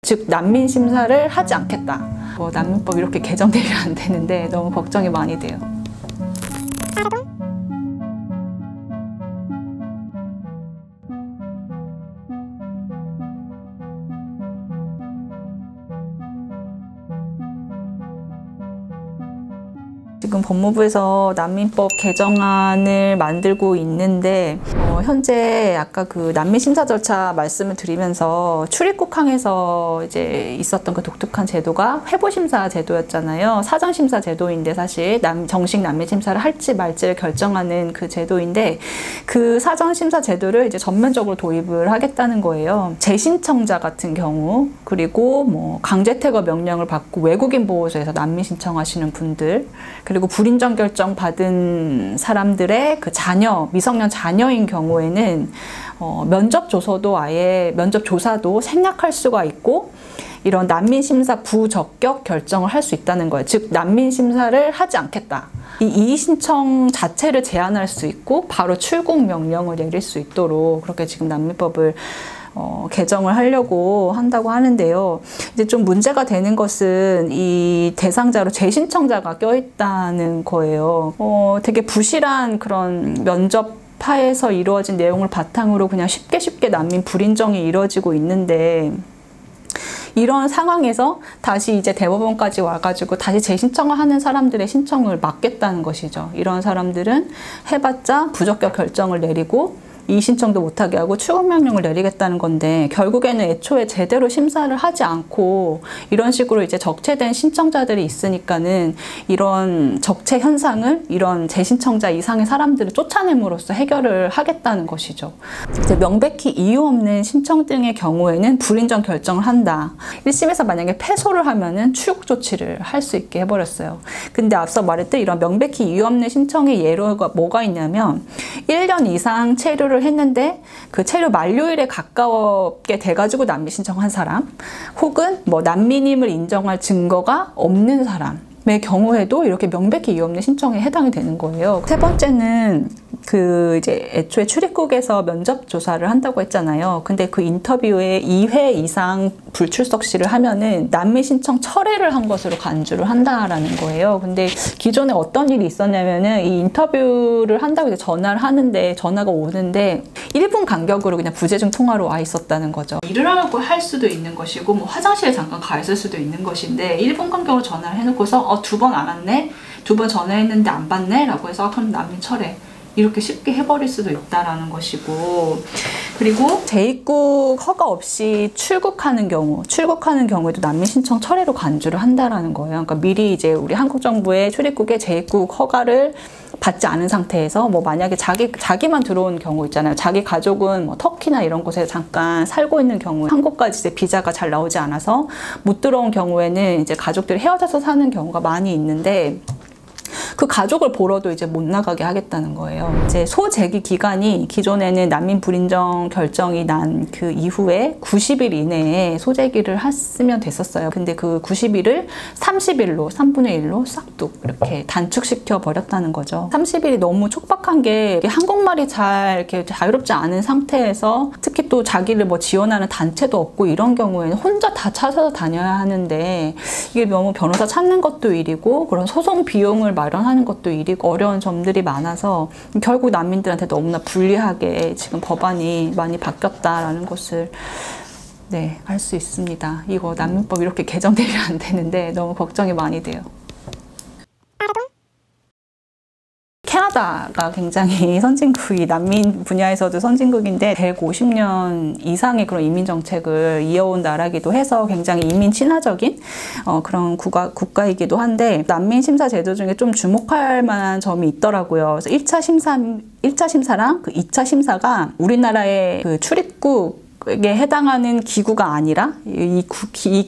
즉 난민 심사를 하지 않겠다. 난민법 이렇게 개정되면 안 되는데 너무 걱정이 많이 돼요. 지금 법무부에서 난민법 개정안을 만들고 있는데 현재 아까 그 난민 심사 절차 말씀을 드리면서 출입국항에서 이제 있었던 그 독특한 제도가 회보 심사 제도였잖아요. 사전 심사 제도인데 사실 정식 난민 심사를 할지 말지를 결정하는 그 제도인데 그 사전 심사 제도를 이제 전면적으로 도입을 하겠다는 거예요. 재신청자 같은 경우 그리고 뭐 강제 퇴거 명령을 받고 외국인 보호소에서 난민 신청하시는 분들 그리고 불인정 결정 받은 사람들의 그 자녀, 미성년 자녀인 경우에는 면접 조사도 생략할 수가 있고 이런 난민 심사 부적격 결정을 할 수 있다는 거예요. 즉 난민 심사를 하지 않겠다. 이 이의 신청 자체를 제한할 수 있고 바로 출국 명령을 내릴 수 있도록 그렇게 지금 난민법을 개정을 하려고 한다고 하는데요. 이제 좀 문제가 되는 것은 이 대상자로 재신청자가 껴있다는 거예요. 되게 부실한 그런 면접하에서 이루어진 내용을 바탕으로 그냥 쉽게 난민 불인정이 이루어지고 있는데 이런 상황에서 다시 이제 대법원까지 와가지고 다시 재신청을 하는 사람들의 신청을 막겠다는 것이죠. 이런 사람들은 해봤자 부적격 결정을 내리고 이 신청도 못하게 하고 출국명령을 내리겠다는 건데 결국에는 애초에 제대로 심사를 하지 않고 이런 식으로 이제 적체된 신청자들이 있으니까는 이런 적체 현상을 이런 재신청자 이상의 사람들을 쫓아냄으로써 해결을 하겠다는 것이죠. 이제 명백히 이유 없는 신청 등의 경우에는 불인정 결정을 한다. 1심에서 만약에 패소를 하면은 출국 조치를 할 수 있게 해버렸어요. 근데 앞서 말했듯 이런 명백히 이유 없는 신청의 예로가 뭐가 있냐면 1년 이상 체류를 했는데 그 체류 만료일에 가깝게 돼가지고 난민 신청한 사람 혹은 뭐 난민임을 인정할 증거가 없는 사람의 경우에도 이렇게 명백히 이유 없는 신청에 해당이 되는 거예요. 세 번째는 그 이제 애초에 출입국에서 면접 조사를 한다고 했잖아요. 근데 그 인터뷰에 2회 이상 불출석 시를 하면은 난민 신청 철회를 한 것으로 간주를 한다라는 거예요. 근데 기존에 어떤 일이 있었냐면은 이 인터뷰를 한다고 이제 전화를 하는데 전화가 오는데 1분 간격으로 그냥 부재중 통화로 와 있었다는 거죠. 일을 하라고 할 수도 있는 것이고 뭐 화장실에 잠깐 가 있을 수도 있는 것인데 1분 간격으로 전화를 해놓고서 2번 안 왔네? 2번 전화했는데 안 받네? 라고 해서 그럼 난민 철회. 이렇게 쉽게 해버릴 수도 있다라는 것이고 그리고 재입국 허가 없이 출국하는 경우에도 난민 신청 철회로 간주를 한다라는 거예요. 그러니까 미리 이제 우리 한국 정부의 출입국에 재입국 허가를 받지 않은 상태에서 뭐 만약에 자기만 들어온 경우 있잖아요. 자기 가족은 뭐 터키나 이런 곳에 잠깐 살고 있는 경우 한국까지 이제 비자가 잘 나오지 않아서 못 들어온 경우에는 이제 가족들이 헤어져서 사는 경우가 많이 있는데 그 가족을 보러도 이제 못 나가게 하겠다는 거예요. 이제 소재기 기간이 기존에는 난민 불인정 결정이 난 그 이후에 90일 이내에 소재기를 했으면 됐었어요. 근데 그 90일을 30일로 3분의 1로 싹둑 이렇게 단축시켜 버렸다는 거죠. 30일이 너무 촉박한 게 한국말이 잘 이렇게 자유롭지 않은 상태에서 특히 또 자기를 뭐 지원하는 단체도 없고 이런 경우에는 혼자 다 찾아서 다녀야 하는데 이게 너무 변호사 찾는 것도 일이고 그런 소송 비용을 마련하는 것도 일이고 어려운 점들이 많아서 결국 난민들한테 너무나 불리하게 지금 법안이 많이 바뀌었다라는 것을 알 수 있습니다. 이거 난민법 이렇게 개정되면 안 되는데 너무 걱정이 많이 돼요. 캐나다가 굉장히 선진국이 난민 분야에서도 선진국인데 150년 이상의 그런 이민 정책을 이어온 나라이기도 해서 굉장히 이민 친화적인 그런 국가이기도 한데 난민 심사 제도 중에 좀 주목할 만한 점이 있더라고요. 그래서 1차 심사랑 그 2차 심사가 우리나라의 그 출입국 에 해당하는 기구가 아니라 이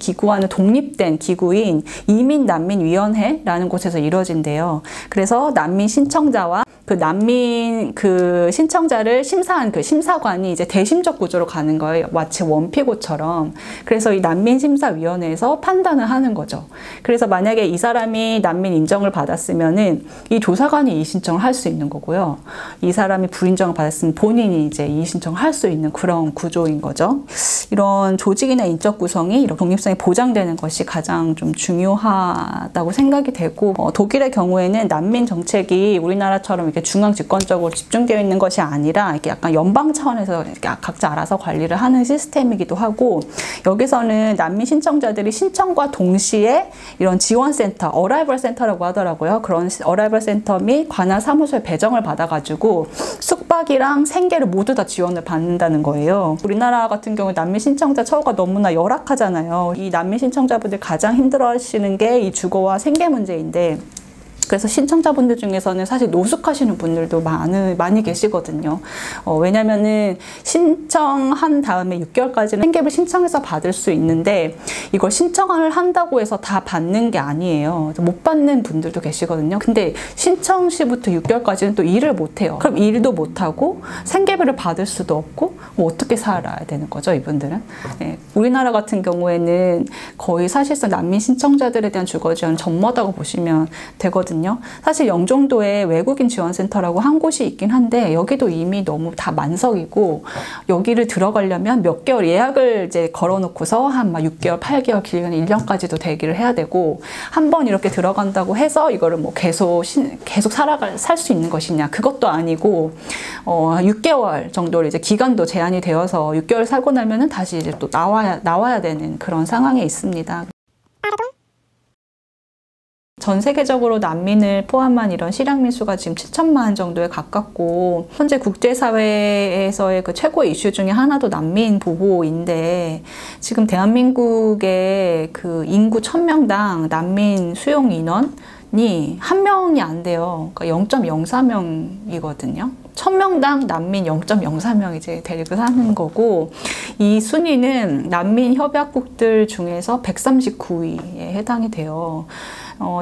기구와는 독립된 기구인 이민난민위원회라는 곳에서 이루어진대요. 그래서 난민 신청자와 그 난민 그 신청자를 심사한 그 심사관이 이제 대심적 구조로 가는 거예요. 마치 원피고처럼. 그래서 이 난민심사위원회에서 판단을 하는 거죠. 그래서 만약에 이 사람이 난민 인정을 받았으면은 이 조사관이 이의 신청을 할 수 있는 거고요. 이 사람이 불인정을 받았으면 본인이 이제 이의 신청을 할 수 있는 그런 구조인 거죠. 이런 조직이나 인적 구성이 이런 독립성이 보장되는 것이 가장 좀 중요하다고 생각이 되고, 독일의 경우에는 난민 정책이 우리나라처럼 이렇게 중앙 집권적으로 집중되어 있는 것이 아니라 이렇게 약간 연방 차원에서 이렇게 각자 알아서 관리를 하는 시스템이기도 하고, 여기서는 난민 신청자들이 신청과 동시에 이런 지원센터, 어라이벌 센터라고 하더라고요. 그런 어라이벌 센터 및 관할 사무소에 배정을 받아가지고 숙박이랑 생계를 모두 다 지원을 받는다는 거예요. 우리나라 같은 경우 난민 신청자 처우가 너무나 열악하잖아요. 이 난민 신청자분들 가장 힘들어하시는 게 이 주거와 생계 문제인데, 그래서 신청자분들 중에서는 사실 노숙하시는 분들도 많이 계시거든요. 왜냐면은 신청한 다음에 6개월까지는 생계를 신청해서 받을 수 있는데, 이걸 신청을 한다고 해서 다 받는 게 아니에요. 못 받는 분들도 계시거든요. 근데 신청 시부터 6개월까지는 또 일을 못 해요. 그럼 일도 못 하고 생계비를 받을 수도 없고 뭐 어떻게 살아야 되는 거죠, 이분들은? 네. 우리나라 같은 경우에는 거의 사실상 난민 신청자들에 대한 주거 지원은 전무하다고 보시면 되거든요. 사실 영종도에 외국인 지원센터라고 한 곳이 있긴 한데, 여기도 이미 너무 다 만석이고, 여기를 들어가려면 몇 개월 예약을 이제 걸어놓고서 한 막 6개월, 8개월, 길게는 1년까지도 대기를 해야 되고, 한번 이렇게 들어간다고 해서 이거를 뭐 계속 살 수 있는 것이냐, 그것도 아니고, 6개월 정도로 이제 기간도 제한이 되어서 6개월 살고 나면은 다시 이제 또 나와야 되는 그런 상황에 있습니다. 전 세계적으로 난민을 포함한 이런 실향민 수가 지금 7천만 정도에 가깝고, 현재 국제사회에서의 그 최고 이슈 중에 하나도 난민 보호인데, 지금 대한민국의 그 인구 1000명당 난민 수용 인원이 1명이 안 돼요. 그러니까 0.04명이거든요. 1000명당 난민 0.04명 이제 데리고 사는 거고, 이 순위는 난민 협약국들 중에서 139위에 해당이 돼요.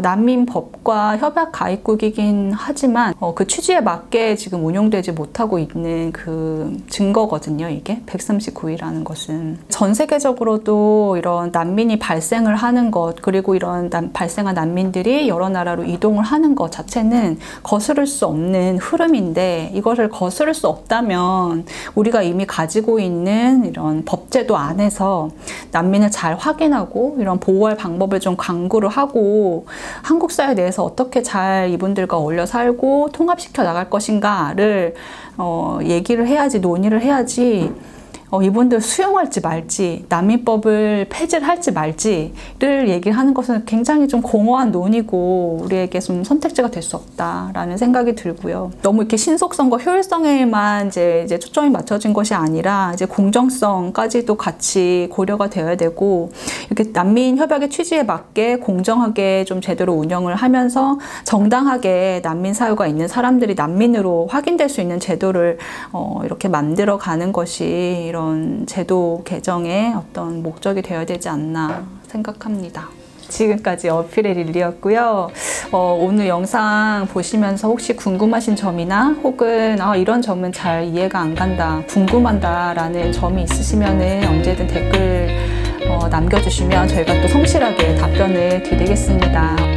난민법과 협약 가입국이긴 하지만 그 취지에 맞게 지금 운용되지 못하고 있는 그 증거거든요. 이게 139위라는 것은 전 세계적으로도 이런 난민이 발생을 하는 것, 그리고 이런 발생한 난민들이 여러 나라로 이동을 하는 것 자체는 거스를 수 없는 흐름인데, 이것을 거스를 수 없다면 우리가 이미 가지고 있는 이런 법제도 안에서 난민을 잘 확인하고 이런 보호할 방법을 좀 강구를 하고, 한국 사회 내에서 어떻게 잘 이분들과 어울려 살고 통합시켜 나갈 것인가를 얘기를 해야지, 논의를 해야지, 이분들 수용할지 말지, 난민법을 폐지를 할지 말지를 얘기를 하는 것은 굉장히 좀 공허한 논의고, 우리에게 좀 선택지가 될 수 없다라는 생각이 들고요. 너무 이렇게 신속성과 효율성에만 이제 초점이 맞춰진 것이 아니라 이제 공정성까지도 같이 고려가 되어야 되고, 이렇게 난민 협약의 취지에 맞게 공정하게 좀 제대로 운영을 하면서 정당하게 난민 사유가 있는 사람들이 난민으로 확인될 수 있는 제도를 이렇게 만들어 가는 것이 이런 제도 개정의 어떤 목적이 되어야 되지 않나 생각합니다. 지금까지 어필의 릴리였고요. 오늘 영상 보시면서 혹시 궁금하신 점이나 혹은 이런 점은 잘 이해가 안 간다, 궁금하다 라는 점이 있으시면 언제든 댓글 남겨주시면 저희가 또 성실하게 답변을 드리겠습니다.